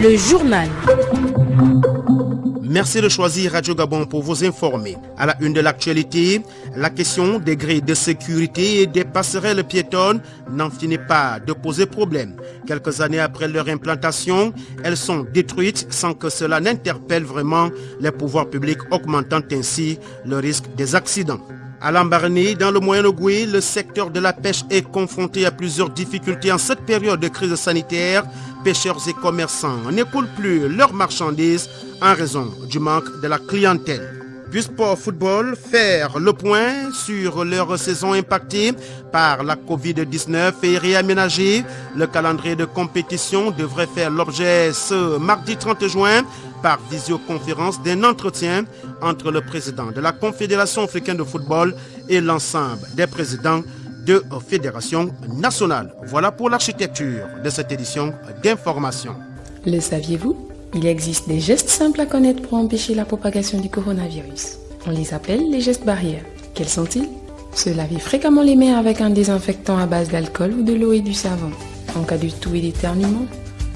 Le journal. Merci de choisir Radio Gabon pour vous informer. À la une de l'actualité, la question des grilles de sécurité et des passerelles piétonnes n'en finit pas de poser problème. Quelques années après leur implantation, elles sont détruites sans que cela n'interpelle vraiment les pouvoirs publics, augmentant ainsi le risque des accidents. À Lambaréné, dans le Moyen-Ogooué, le secteur de la pêche est confronté à plusieurs difficultés en cette période de crise sanitaire. Pêcheurs et commerçants n'écoulent plus leurs marchandises en raison du manque de la clientèle. Du sport football, faire le point sur leur saison impactée par la Covid-19 et réaménager. Le calendrier de compétition devrait faire l'objet ce mardi 30 juin par visioconférence d'un entretien entre le président de la Confédération africaine de football et l'ensemble des présidents de fédérations nationales. Voilà pour l'architecture de cette édition d'information. Le saviez-vous ? Il existe des gestes simples à connaître pour empêcher la propagation du coronavirus. On les appelle les gestes barrières. Quels sont-ils ? Se laver fréquemment les mains avec un désinfectant à base d'alcool ou de l'eau et du savon. En cas de toux et d'éternuement,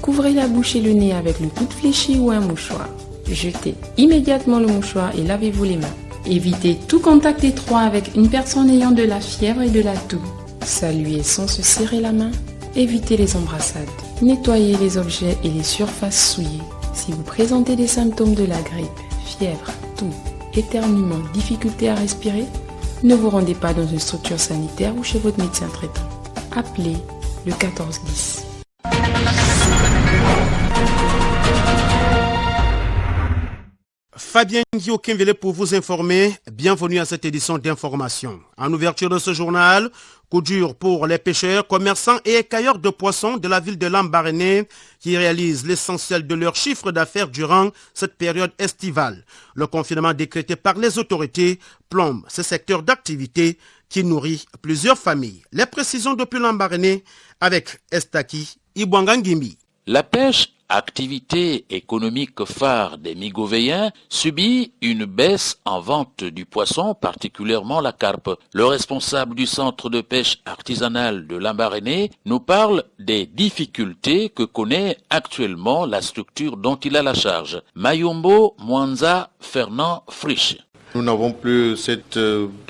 couvrez la bouche et le nez avec le coude fléchi ou un mouchoir. Jetez immédiatement le mouchoir et lavez-vous les mains. Évitez tout contact étroit avec une personne ayant de la fièvre et de la toux. Saluez sans se serrer la main. Évitez les embrassades. Nettoyez les objets et les surfaces souillées. Si vous présentez des symptômes de la grippe, fièvre, toux, éternuement, difficulté à respirer, ne vous rendez pas dans une structure sanitaire ou chez votre médecin traitant. Appelez le 1410. Fabien Guillaume pour vous informer. Bienvenue à cette édition d'information. En ouverture de ce journal, coup dur pour les pêcheurs, commerçants et écailleurs de poissons de la ville de Lambaréné qui réalisent l'essentiel de leur chiffre d'affaires durant cette période estivale. Le confinement décrété par les autorités plombe ce secteur d'activité qui nourrit plusieurs familles. Les précisions depuis Lambaréné avec Estaki Ibwangangimi. La pêche, activité économique phare des Migovéens, subit une baisse en vente du poisson, particulièrement la carpe. Le responsable du centre de pêche artisanale de Lambaréné nous parle des difficultés que connaît actuellement la structure dont il a la charge. Mayombo Mwanza Fernand Frisch. Nous n'avons plus cette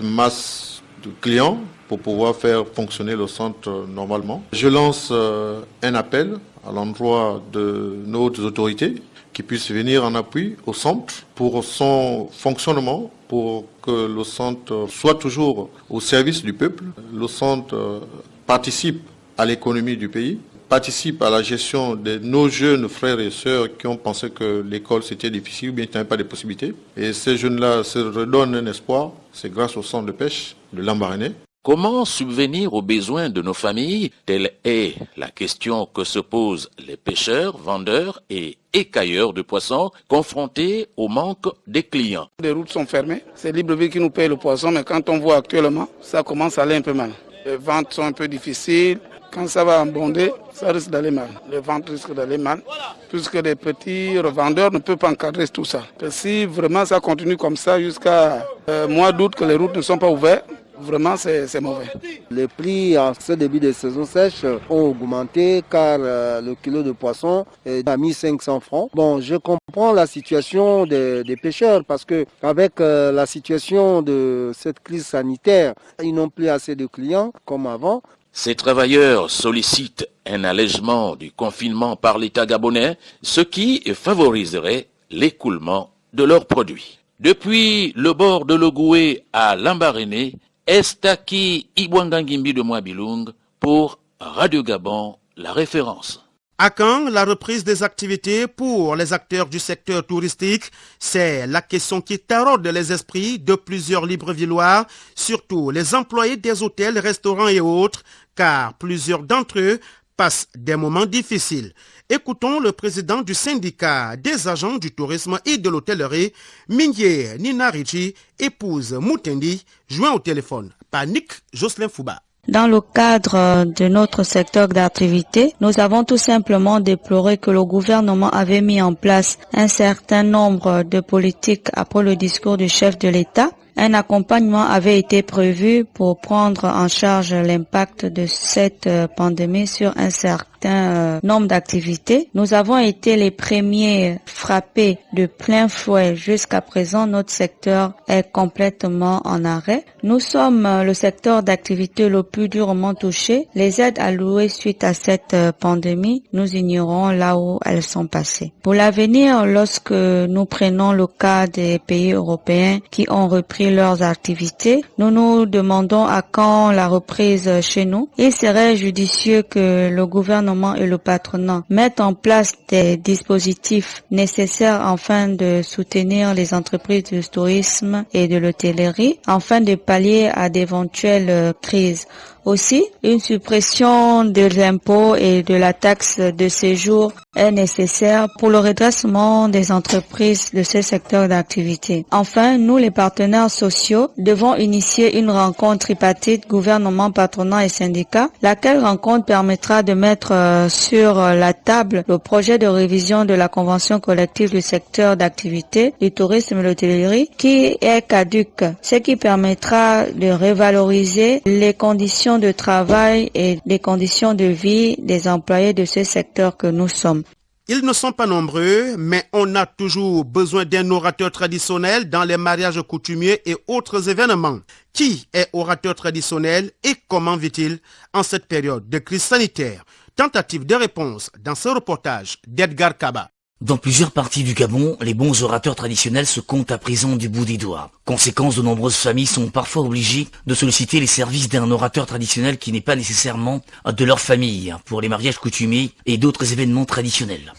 masse de clients pour pouvoir faire fonctionner le centre normalement. Je lance un appel à l'endroit de nos autorités qui puissent venir en appui au centre pour son fonctionnement, pour que le centre soit toujours au service du peuple. Le centre participe à l'économie du pays, participe à la gestion de nos jeunes frères et sœurs qui ont pensé que l'école c'était difficile ou bien qu'il n'y avait pas de possibilités. Et ces jeunes-là se redonnent un espoir, c'est grâce au centre de pêche de Lambaréné. Comment subvenir aux besoins de nos familles? Telle est la question que se posent les pêcheurs, vendeurs et écailleurs de poissons confrontés au manque des clients. Les routes sont fermées, c'est Libreville qui nous paye le poisson, mais quand on voit actuellement, ça commence à aller un peu mal. Les ventes sont un peu difficiles, quand ça va abonder, ça risque d'aller mal. Les ventes risquent d'aller mal, puisque les petits revendeurs ne peuvent pas encadrer tout ça. Et si vraiment ça continue comme ça jusqu'à mois d'août que les routes ne sont pas ouvertes, vraiment, c'est mauvais. Les prix en ce début de saison sèche ont augmenté car le kilo de poisson est à 1500 francs. Bon, je comprends la situation des pêcheurs parce que avec la situation de cette crise sanitaire, ils n'ont plus assez de clients comme avant. Ces travailleurs sollicitent un allègement du confinement par l'État gabonais, ce qui favoriserait l'écoulement de leurs produits. Depuis le bord de l'Ogooué à Lambaréné, Estaki Ibwangangimbi de Mwabilung pour Radio Gabon, la référence. À quand la reprise des activités pour les acteurs du secteur touristique? C'est la question qui taraude les esprits de plusieurs Librevillois, surtout les employés des hôtels, restaurants et autres, car plusieurs d'entre eux passent des moments difficiles. Écoutons le président du syndicat des agents du tourisme et de l'hôtellerie, Minye Ninarichi, épouse Moutendi, joint au téléphone par Nick Jocelyn Fouba. Dans le cadre de notre secteur d'activité, nous avons tout simplement déploré que le gouvernement avait mis en place un certain nombre de politiques après le discours du chef de l'État, un accompagnement avait été prévu pour prendre en charge l'impact de cette pandémie sur un certain nombre d'activités. Nous avons été les premiers frappés de plein fouet. Jusqu'à présent, notre secteur est complètement en arrêt. Nous sommes le secteur d'activité le plus durement touché. Les aides allouées suite à cette pandémie, nous ignorons là où elles sont passées. Pour l'avenir, lorsque nous prenons le cas des pays européens qui ont repris leurs activités, nous nous demandons à quand la reprise chez nous. Il serait judicieux que le gouvernement et le patronat mettent en place des dispositifs nécessaires afin de soutenir les entreprises du tourisme et de l'hôtellerie, afin de pallier à d'éventuelles crises. Aussi, une suppression des impôts et de la taxe de séjour est nécessaire pour le redressement des entreprises de ce secteur d'activité. Enfin, nous, les partenaires sociaux, devons initier une rencontre tripartite gouvernement, patronat et syndicats, laquelle rencontre permettra de mettre sur la table le projet de révision de la convention collective du secteur d'activité du tourisme et de l'hôtellerie qui est caduque, ce qui permettra de revaloriser les conditions de travail et les conditions de vie des employés de ce secteur que nous sommes. Ils ne sont pas nombreux, mais on a toujours besoin d'un orateur traditionnel dans les mariages coutumiers et autres événements. Qui est orateur traditionnel et comment vit-il en cette période de crise sanitaire? Tentative de réponse dans ce reportage d'Edgar Kaba. Dans plusieurs parties du Gabon, les bons orateurs traditionnels se comptent à présent du bout des doigts. Conséquence, de nombreuses familles sont parfois obligées de solliciter les services d'un orateur traditionnel qui n'est pas nécessairement de leur famille pour les mariages coutumiers et d'autres événements traditionnels.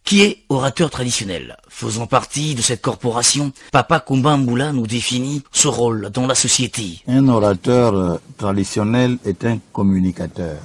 Qui est orateur traditionnel? Faisant partie de cette corporation, Papa Kumba Mboula nous définit ce rôle dans la société. Un orateur traditionnel est un communicateur.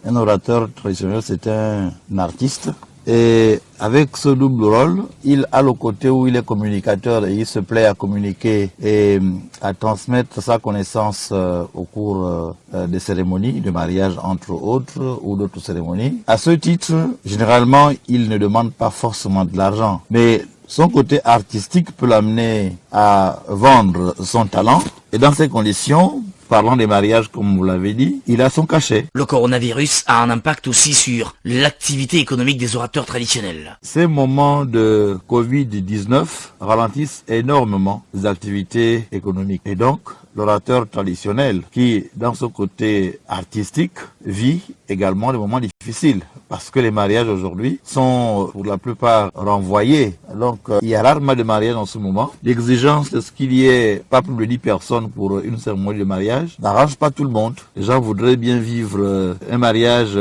Un orateur traditionnel, c'est un artiste. Et avec ce double rôle, il a le côté où il est communicateur et il se plaît à communiquer et à transmettre sa connaissance au cours des cérémonies de mariage entre autres ou d'autres cérémonies. À ce titre, généralement, il ne demande pas forcément de l'argent, mais son côté artistique peut l'amener à vendre son talent et dans ces conditions, parlant des mariages, comme vous l'avez dit, il a son cachet. Le coronavirus a un impact aussi sur l'activité économique des orateurs traditionnels. Ces moments de Covid-19 ralentissent énormément les activités économiques. Et donc, l'orateur traditionnel, qui, dans son côté artistique, vit également des moments difficiles. Parce que les mariages aujourd'hui sont pour la plupart renvoyés. Donc il y a rarement de mariage en ce moment. L'exigence de ce qu'il y ait pas plus de 10 personnes pour une cérémonie de mariage n'arrange pas tout le monde. Les gens voudraient bien vivre un mariage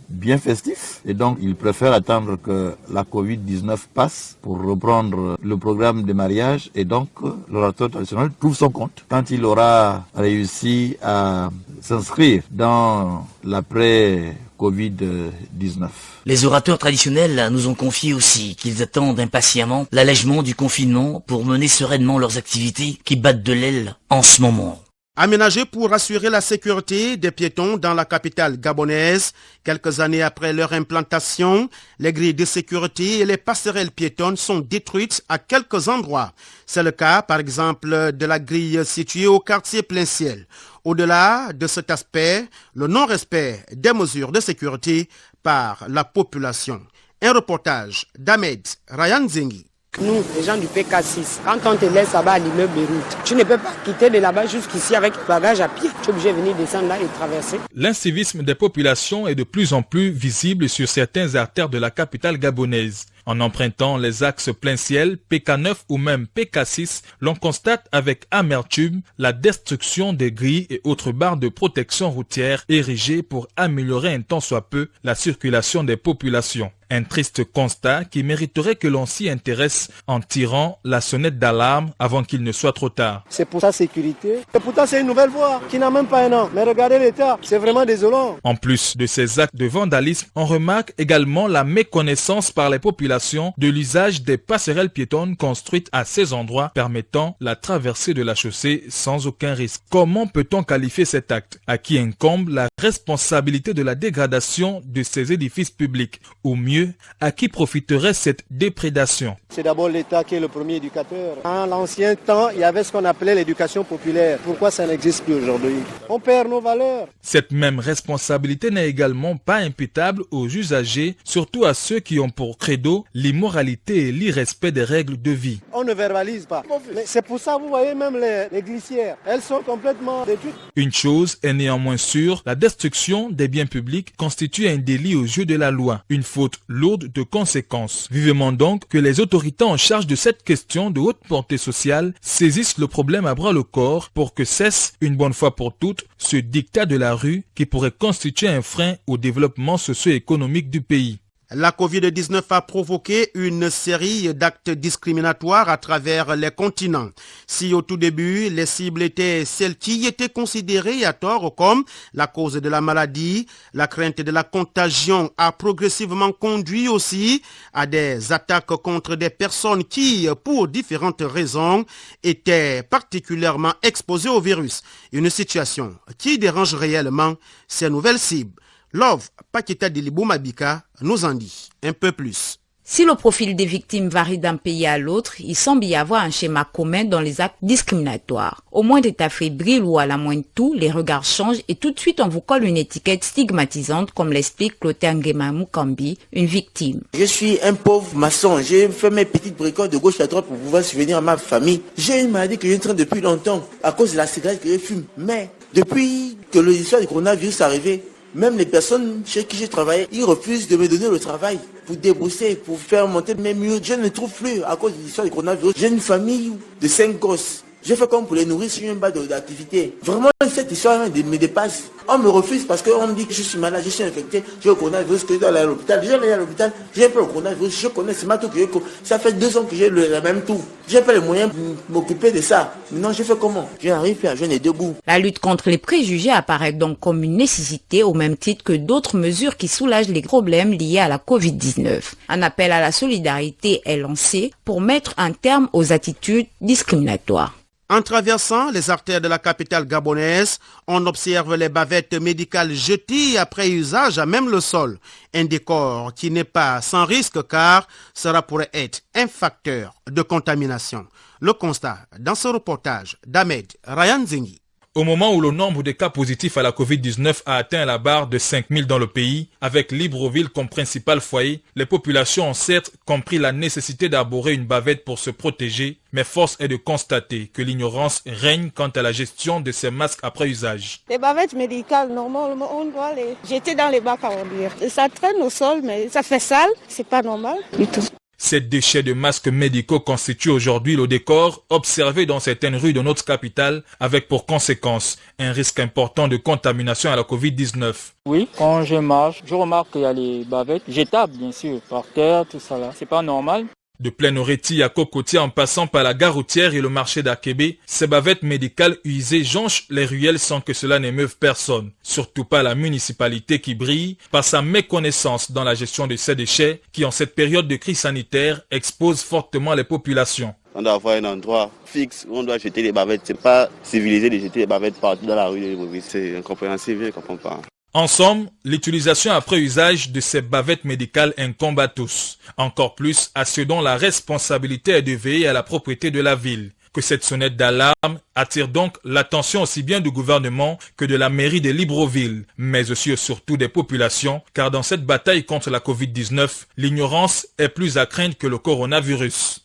bien festif. Et donc ils préfèrent attendre que la Covid-19 passe pour reprendre le programme de mariage. Et donc l'orateur traditionnel trouve son compte. Quand il aura réussi à s'inscrire dans l'après-Covid-19. Les orateurs traditionnels nous ont confié aussi qu'ils attendent impatiemment l'allègement du confinement pour mener sereinement leurs activités qui battent de l'aile en ce moment. Aménagés pour assurer la sécurité des piétons dans la capitale gabonaise, quelques années après leur implantation, les grilles de sécurité et les passerelles piétonnes sont détruites à quelques endroits. C'est le cas, par exemple, de la grille située au quartier Plein Ciel. Au-delà de cet aspect, le non-respect des mesures de sécurité par la population. Un reportage d'Ahmed Ryan Zengi. Nous, les gens du PK6, quand on te laisse là-bas à l'immeuble Beyrouth, tu ne peux pas quitter de là-bas jusqu'ici avec le bagage à pied. Tu es obligé de venir descendre là et traverser. L'incivisme des populations est de plus en plus visible sur certaines artères de la capitale gabonaise. En empruntant les axes Plein Ciel, PK9 ou même PK6, l'on constate avec amertume la destruction des grilles et autres barres de protection routière érigées pour améliorer un tant soit peu la circulation des populations. Un triste constat qui mériterait que l'on s'y intéresse en tirant la sonnette d'alarme avant qu'il ne soit trop tard. C'est pour sa sécurité. Et pourtant, c'est une nouvelle voie qui n'a même pas un an. Mais regardez l'état, c'est vraiment désolant. En plus de ces actes de vandalisme, on remarque également la méconnaissance par les populations population de l'usage des passerelles piétonnes construites à ces endroits permettant la traversée de la chaussée sans aucun risque. Comment peut-on qualifier cet acte? À qui incombe la responsabilité de la dégradation de ces édifices publics? Ou mieux, à qui profiterait cette déprédation? C'est d'abord l'État qui est le premier éducateur. En l'ancien temps, il y avait ce qu'on appelait l'éducation populaire. Pourquoi ça n'existe plus aujourd'hui? On perd nos valeurs. Cette même responsabilité n'est également pas imputable aux usagers, surtout à ceux qui ont pour credo l'immoralité et l'irrespect des règles de vie. On ne verbalise pas. Mais c'est pour ça, vous voyez même les glissières. Elles sont complètement détruites. Une chose est néanmoins sûre, la destruction des biens publics constitue un délit aux yeux de la loi, une faute lourde de conséquences. Vivement donc que les autorités en charge de cette question de haute portée sociale saisissent le problème à bras le corps pour que cesse une bonne fois pour toutes ce dictat de la rue qui pourrait constituer un frein au développement socio-économique du pays. La Covid-19 a provoqué une série d'actes discriminatoires à travers les continents. Si au tout début, les cibles étaient celles qui étaient considérées à tort comme la cause de la maladie, la crainte de la contagion a progressivement conduit aussi à des attaques contre des personnes qui, pour différentes raisons, étaient particulièrement exposées au virus. Une situation qui dérange réellement ces nouvelles cibles. Love Paketa Dilibou Mabika nous en dit un peu plus. Si le profil des victimes varie d'un pays à l'autre, il semble y avoir un schéma commun dans les actes discriminatoires. Au moindre état fébrile ou à la moindre toux, les regards changent et tout de suite on vous colle une étiquette stigmatisante, comme l'explique Clotaire Nguema Mukambi, une victime. Je suis un pauvre maçon, j'ai fait mes petites bricoles de gauche à droite pour pouvoir subvenir à ma famille. J'ai une maladie que j'entraîne depuis longtemps à cause de la cigarette que je fume. Mais depuis que l'histoire du coronavirus est arrivée, même les personnes chez qui j'ai travaillé, ils refusent de me donner le travail pour débourser, pour faire monter mes murs. Je ne trouve plus à cause de l'histoire du coronavirus. J'ai une famille de 5 gosses. J'ai fait comme pour les nourrir sur une base d'activité. Vraiment, cette histoire me dépasse. On me refuse parce qu'on me dit que je suis malade, je suis infecté, j'ai le coronavirus, que je dois aller à l'hôpital. Déjà allé à l'hôpital, j'ai pas le coronavirus, je connais, c'est ma tour que j'ai. Ça fait 2 ans que j'ai la même tour. J'ai pas les moyens pour m'occuper de ça. Maintenant, je fais comment? Je n'arrive plus à joindre les deux bouts. La lutte contre les préjugés apparaît donc comme une nécessité au même titre que d'autres mesures qui soulagent les problèmes liés à la Covid-19. Un appel à la solidarité est lancé pour mettre un terme aux attitudes discriminatoires. En traversant les artères de la capitale gabonaise, on observe les bavettes médicales jetées après usage à même le sol. Un décor qui n'est pas sans risque car cela pourrait être un facteur de contamination. Le constat dans ce reportage d'Ahmed Ryan Zengi. Au moment où le nombre de cas positifs à la Covid-19 a atteint la barre de 5000 dans le pays, avec Libreville comme principal foyer, les populations ont certes compris la nécessité d'arborer une bavette pour se protéger, mais force est de constater que l'ignorance règne quant à la gestion de ces masques après usage. Les bavettes médicales, normalement, on doit les jeter dans les bacs à ordures. Ça traîne au sol, mais ça fait sale, c'est pas normal du tout. Ces déchets de masques médicaux constituent aujourd'hui le décor observé dans certaines rues de notre capitale, avec pour conséquence un risque important de contamination à la Covid-19. Oui, quand je marche, je remarque qu'il y a les bavettes jetables, bien sûr, par terre, tout ça là. C'est pas normal. De Plaine-Oreti à Cocotier en passant par la gare routière et le marché d'Akébé, ces bavettes médicales usées jonchent les ruelles sans que cela n'émeuve personne. Surtout pas la municipalité qui brille par sa méconnaissance dans la gestion de ces déchets qui, en cette période de crise sanitaire, expose fortement les populations. On doit avoir un endroit fixe où on doit jeter les bavettes. C'est pas civilisé de jeter les bavettes partout dans la rue de Libreville. C'est incompréhensible, je ne comprends pas. En somme, l'utilisation après usage de ces bavettes médicales incombe à tous. Encore plus à ceux dont la responsabilité est de veiller à la propriété de la ville. Que cette sonnette d'alarme attire donc l'attention aussi bien du gouvernement que de la mairie de Libreville, mais aussi et surtout des populations, car dans cette bataille contre la Covid-19, l'ignorance est plus à craindre que le coronavirus.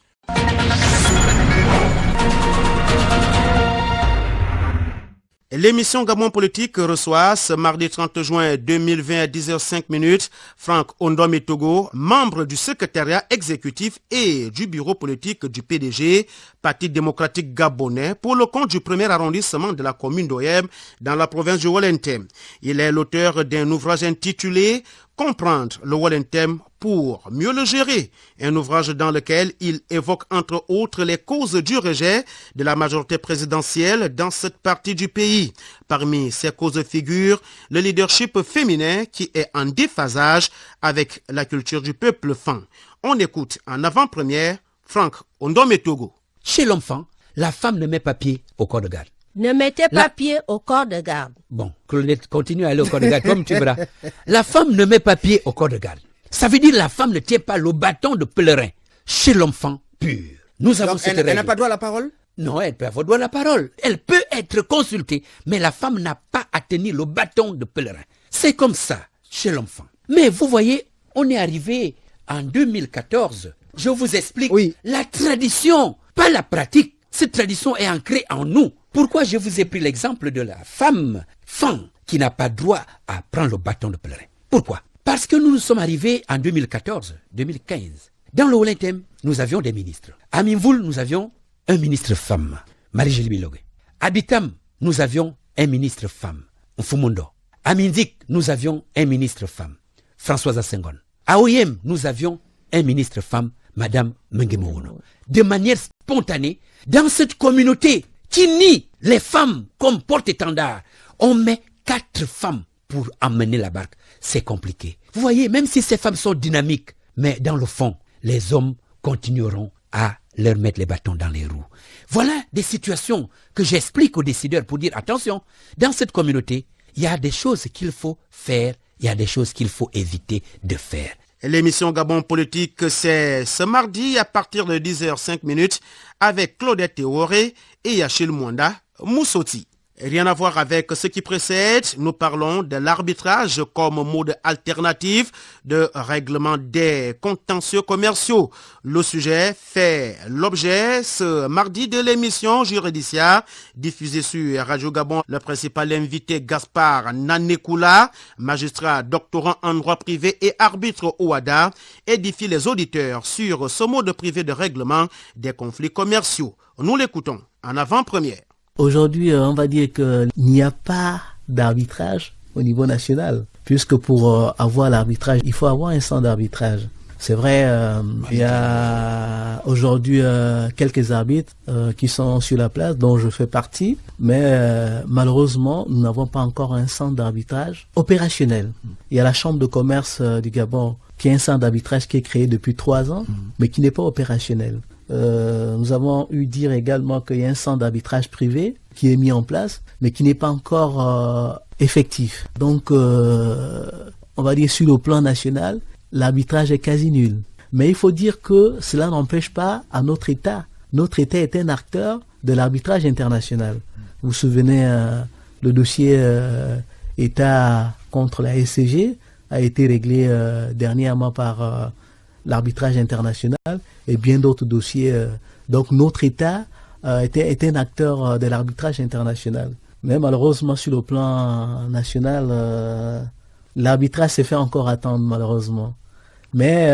L'émission Gabon Politique reçoit ce mardi 30 juin 2020 à 10h05 Franck Ondom Togo, membre du secrétariat exécutif et du bureau politique du PDG, Parti démocratique gabonais, pour le compte du premier arrondissement de la commune d'Oyem dans la province de Wolente. Il est l'auteur d'un ouvrage intitulé « comprendre le Walentem pour mieux le gérer. Un ouvrage dans lequel il évoque entre autres les causes du rejet de la majorité présidentielle dans cette partie du pays. Parmi ces causes figure le leadership féminin qui est en déphasage avec la culture du peuple fan. On écoute en avant-première Franck Ondometogo. Chez l'enfant, la femme ne met pas pied au corps de garde. Ne mettez pas pied au corps de garde. Bon, Claudette, continue à aller au corps de garde comme tu verras. La femme ne met pas pied au corps de garde. Ça veut dire que la femme ne tient pas le bâton de pèlerin. Chez l'enfant pur. Nous avons cette règle. Elle n'a pas droit à la parole? Non, elle peut avoir droit à la parole. Elle peut être consultée, mais la femme n'a pas à tenir le bâton de pèlerin. C'est comme ça chez l'enfant. Mais vous voyez, on est arrivé en 2014. Je vous explique la tradition, pas la pratique. Cette tradition est ancrée en nous. Pourquoi je vous ai pris l'exemple de la femme qui n'a pas droit à prendre le bâton de pèlerin? Pourquoi? Parce que nous sommes arrivés en 2014, 2015. Dans le Walentem, nous avions des ministres. À Minvoul, nous avions un ministre femme, Marie-Julie Bilogue. À Bitam, nous avions un ministre femme, Mfumundo. À Mindik, nous avions un ministre femme, Françoise Senghon. À Oyem, nous avions un ministre femme, Madame Mengemouno. De manière spontanée, dans cette communauté qui nie les femmes comme porte-étendard, on met 4 femmes pour emmener la barque. C'est compliqué. Vous voyez, même si ces femmes sont dynamiques, mais dans le fond, les hommes continueront à leur mettre les bâtons dans les roues. Voilà des situations que j'explique aux décideurs pour dire, attention, dans cette communauté, il y a des choses qu'il faut faire, il y a des choses qu'il faut éviter de faire. L'émission Gabon Politique, c'est ce mardi à partir de 10h05 avec Claudette Théoré et Yachil Mwanda Moussoti. Rien à voir avec ce qui précède, nous parlons de l'arbitrage comme mode alternatif de règlement des contentieux commerciaux. Le sujet fait l'objet ce mardi de l'émission Juridicia, diffusée sur Radio Gabon. Le principal invité, Gaspard Nanekoula, magistrat doctorant en droit privé et arbitre au WADA, édifie les auditeurs sur ce mode privé de règlement des conflits commerciaux. Nous l'écoutons en avant-première. Aujourd'hui, on va dire qu'il n'y a pas d'arbitrage au niveau national, puisque pour avoir l'arbitrage, il faut avoir un centre d'arbitrage. C'est vrai, il y a aujourd'hui quelques arbitres qui sont sur la place, dont je fais partie, mais malheureusement, nous n'avons pas encore un centre d'arbitrage opérationnel. Il y a la Chambre de commerce du Gabon, qui est un centre d'arbitrage qui est créé depuis 3 ans, mais qui n'est pas opérationnel. Nous avons eu dire également qu'il y a un centre d'arbitrage privé qui est mis en place, mais qui n'est pas encore effectif. Donc, on va dire sur le plan national, l'arbitrage est quasi nul. Mais il faut dire que cela n'empêche pas à notre État. Notre État est un acteur de l'arbitrage international. Vous vous souvenez, le dossier État contre la SCG a été réglé dernièrement par l'arbitrage international et bien d'autres dossiers. Donc notre État était un acteur de l'arbitrage international. Mais malheureusement sur le plan national, l'arbitrage s'est fait encore attendre malheureusement. Mais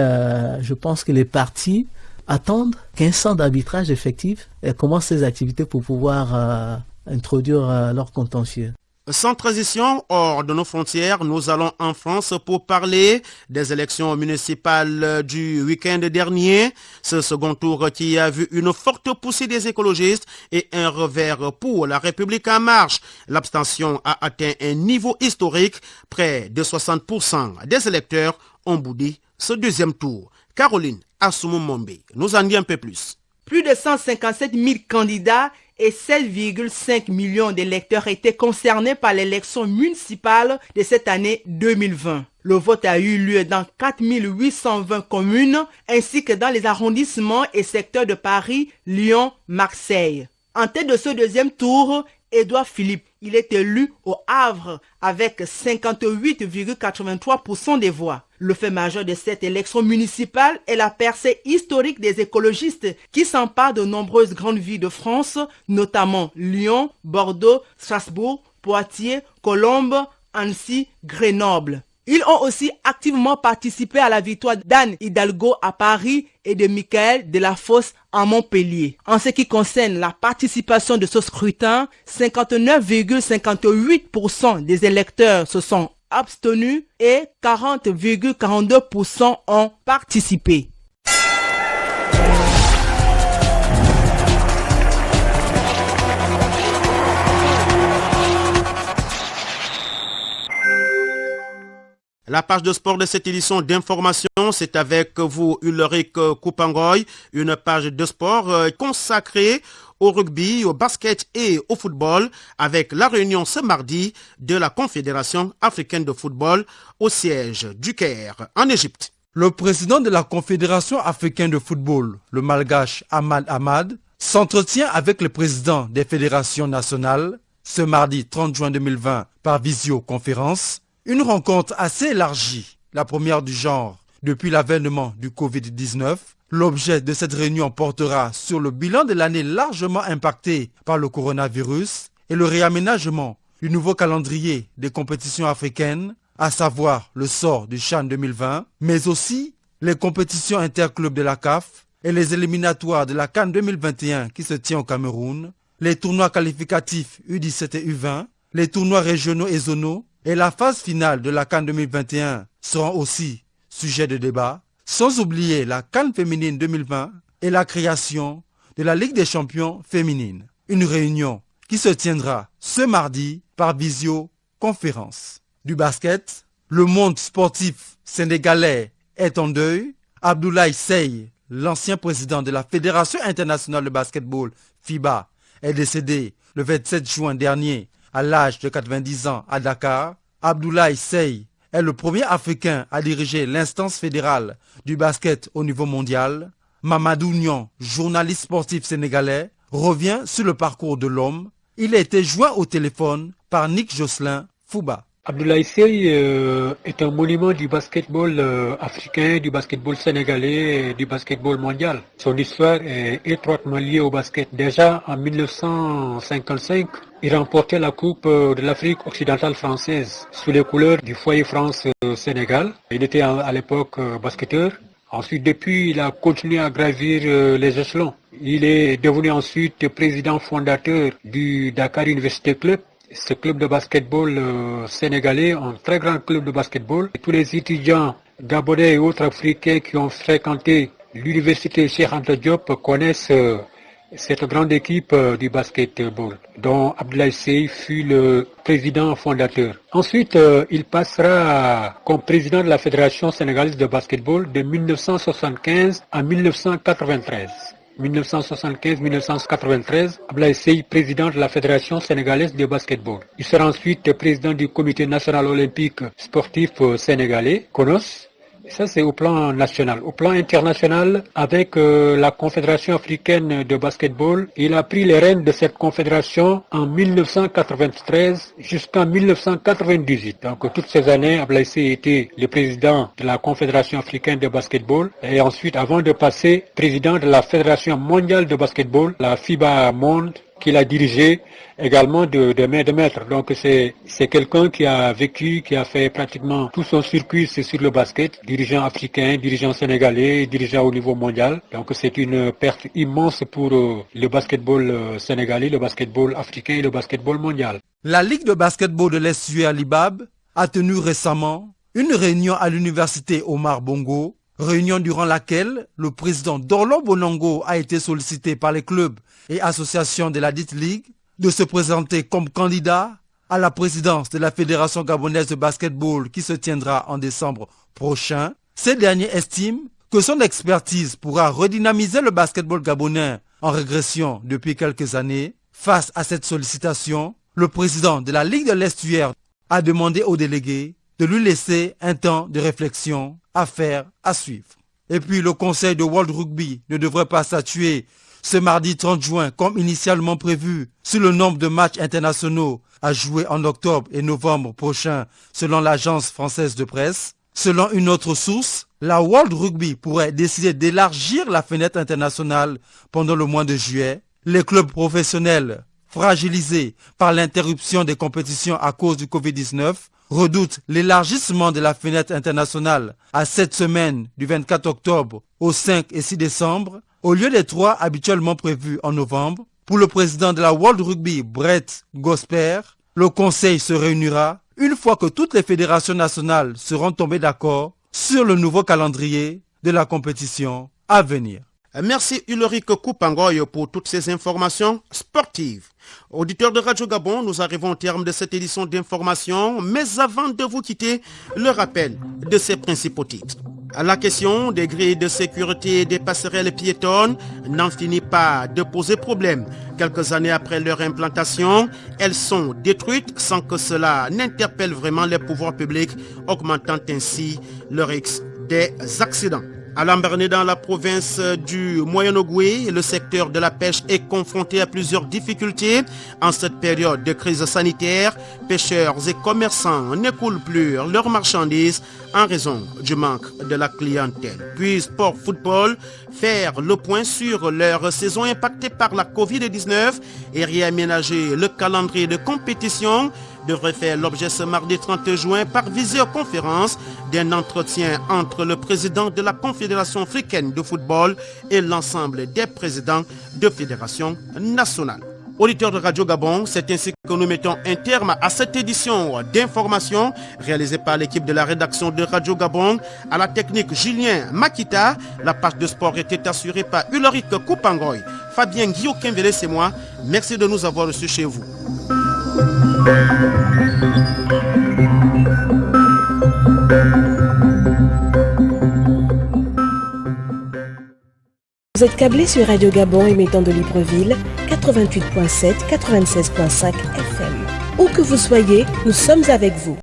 je pense que les parties attendent qu'un centre d'arbitrage effectif commence ses activités pour pouvoir introduire leur contentieux. Sans transition, hors de nos frontières, nous allons en France pour parler des élections municipales du week-end dernier. Ce second tour qui a vu une forte poussée des écologistes et un revers pour la République en marche. L'abstention a atteint un niveau historique. Près de 60% des électeurs ont boudé ce deuxième tour. Caroline Assoumou-Mombe nous en dit un peu plus. Plus de 157 000 candidats et 7,5 millions d'électeurs étaient concernés par l'élection municipale de cette année 2020. Le vote a eu lieu dans 4 820 communes ainsi que dans les arrondissements et secteurs de Paris, Lyon, Marseille. En tête de ce deuxième tour, Édouard Philippe. Il est élu au Havre avec 58,83% des voix. Le fait majeur de cette élection municipale est la percée historique des écologistes qui s'emparent de nombreuses grandes villes de France, notamment Lyon, Bordeaux, Strasbourg, Poitiers, Colombes, Annecy, Grenoble. Ils ont aussi activement participé à la victoire d'Anne Hidalgo à Paris et de Michael Delafosse à Montpellier. En ce qui concerne la participation de ce scrutin, 59,58% des électeurs se sont abstenus et 40,42% ont participé. La page de sport de cette édition d'information, c'est avec vous, Ulrich Koupangoy, une page de sport consacrée au rugby, au basket et au football, avec la réunion ce mardi de la Confédération africaine de football au siège du Caire, en Égypte. Le président de la Confédération africaine de football, le malgache Ahmad Ahmad, s'entretient avec le président des fédérations nationales ce mardi 30 juin 2020 par visioconférence. Une rencontre assez élargie, la première du genre depuis l'avènement du Covid-19. L'objet de cette réunion portera sur le bilan de l'année largement impactée par le coronavirus et le réaménagement du nouveau calendrier des compétitions africaines, à savoir le sort du CHAN 2020, mais aussi les compétitions interclubs de la CAF et les éliminatoires de la CAN 2021 qui se tient au Cameroun, les tournois qualificatifs U17 et U20, les tournois régionaux et zonaux, et la phase finale de la CAN 2021 seront aussi sujet de débat, sans oublier la CAN féminine 2020 et la création de la Ligue des champions féminine. Une réunion qui se tiendra ce mardi par visioconférence. Du basket, le monde sportif sénégalais est en deuil. Abdoulaye Seye, l'ancien président de la Fédération internationale de basketball FIBA, est décédé le 27 juin dernier à l'âge de 90 ans à Dakar. Abdoulaye Seye est le premier Africain à diriger l'instance fédérale du basket au niveau mondial. Mamadou Niang, journaliste sportif sénégalais, revient sur le parcours de l'homme. Il a été joint au téléphone par Nick Jocelyn Fouba. Abdoulaye Seye est un monument du basketball africain, du basketball sénégalais et du basketball mondial. Son histoire est étroitement liée au basket. Déjà en 1955, il remportait la Coupe de l'Afrique occidentale française sous les couleurs du Foyer France-Sénégal. Il était à l'époque basketteur. Ensuite, depuis, il a continué à gravir les échelons. Il est devenu ensuite président fondateur du Dakar University Club. Ce club de basketball sénégalais, un très grand club de basketball. Et tous les étudiants gabonais et autres africains qui ont fréquenté l'université Cheikh Anta Diop connaissent cette grande équipe du basketball, dont Abdoulaye Seye fut le président fondateur. Ensuite, il passera comme président de la Fédération sénégalaise de basketball de 1975 à 1993. 1975-1993, Abdoulaye Seye, président de la Fédération sénégalaise de basketball. Il sera ensuite président du Comité national olympique sportif sénégalais, CONOS. Ça, c'est au plan national. Au plan international, avec la Confédération africaine de basketball, il a pris les rênes de cette confédération en 1993 jusqu'en 1998. Donc, toutes ces années, Abdoulaye Seye était le président de la Confédération africaine de basketball et ensuite, avant de passer président de la Fédération mondiale de basketball, la FIBA Monde, qu'il a dirigé également de main de maître. Donc c'est quelqu'un qui a vécu, qui a fait pratiquement tout son circuit sur le basket, dirigeant africain, dirigeant sénégalais, dirigeant au niveau mondial. Donc c'est une perte immense pour le basketball sénégalais, le basketball africain et le basketball mondial. La Ligue de basketball de l'Est à l'IBAB a tenu récemment une réunion à l'université Omar Bongo, réunion durant laquelle le président Dorlo Bonongo a été sollicité par les clubs et associations de la dite Ligue de se présenter comme candidat à la présidence de la Fédération gabonaise de basketball qui se tiendra en décembre prochain. Ces derniers estiment que son expertise pourra redynamiser le basketball gabonais en régression depuis quelques années. Face à cette sollicitation, le président de la Ligue de l'Estuaire a demandé aux délégués de lui laisser un temps de réflexion, affaire à suivre. Et puis le conseil de World Rugby ne devrait pas statuer ce mardi 30 juin comme initialement prévu sur le nombre de matchs internationaux à jouer en octobre et novembre prochain selon l'agence française de presse. Selon une autre source, la World Rugby pourrait décider d'élargir la fenêtre internationale pendant le mois de juillet. Les clubs professionnels fragilisés par l'interruption des compétitions à cause du Covid-19 redoutent l'élargissement de la fenêtre internationale à 7 semaines du 24 octobre au 5 et 6 décembre, au lieu des 3 habituellement prévus en novembre. Pour le président de la World Rugby, Brett Gosper, le conseil se réunira une fois que toutes les fédérations nationales seront tombées d'accord sur le nouveau calendrier de la compétition à venir. Merci Ulrich Koupangoy pour toutes ces informations sportives. Auditeurs de Radio Gabon, nous arrivons au terme de cette édition d'information, mais avant de vous quitter, le rappel de ces principaux titres. La question des grilles de sécurité et des passerelles piétonnes n'en finit pas de poser problème. Quelques années après leur implantation, elles sont détruites sans que cela n'interpelle vraiment les pouvoirs publics, augmentant ainsi le risque des accidents. À Lambaréné, dans la province du Moyen-Ogooué, le secteur de la pêche est confronté à plusieurs difficultés. En cette période de crise sanitaire, pêcheurs et commerçants n'écoulent plus leurs marchandises en raison du manque de la clientèle. Puis Sport Football, faire le point sur leur saison impactée par la Covid-19 et réaménager le calendrier de compétition devrait faire l'objet ce mardi 30 juin par visioconférence d'un entretien entre le président de la Confédération africaine de football et l'ensemble des présidents de fédérations nationales. Auditeurs de Radio Gabon, c'est ainsi que nous mettons un terme à cette édition d'information réalisée par l'équipe de la rédaction de Radio Gabon. À la technique Julien Makita, la page de sport était assurée par Ulrich Koupangoy. Fabien Guillaume-Kimbele, c'est moi. Merci de nous avoir reçus chez vous. Vous êtes câblé sur Radio Gabon émettant de Libreville, 88.7, 96.5 FM. Où que vous soyez, nous sommes avec vous.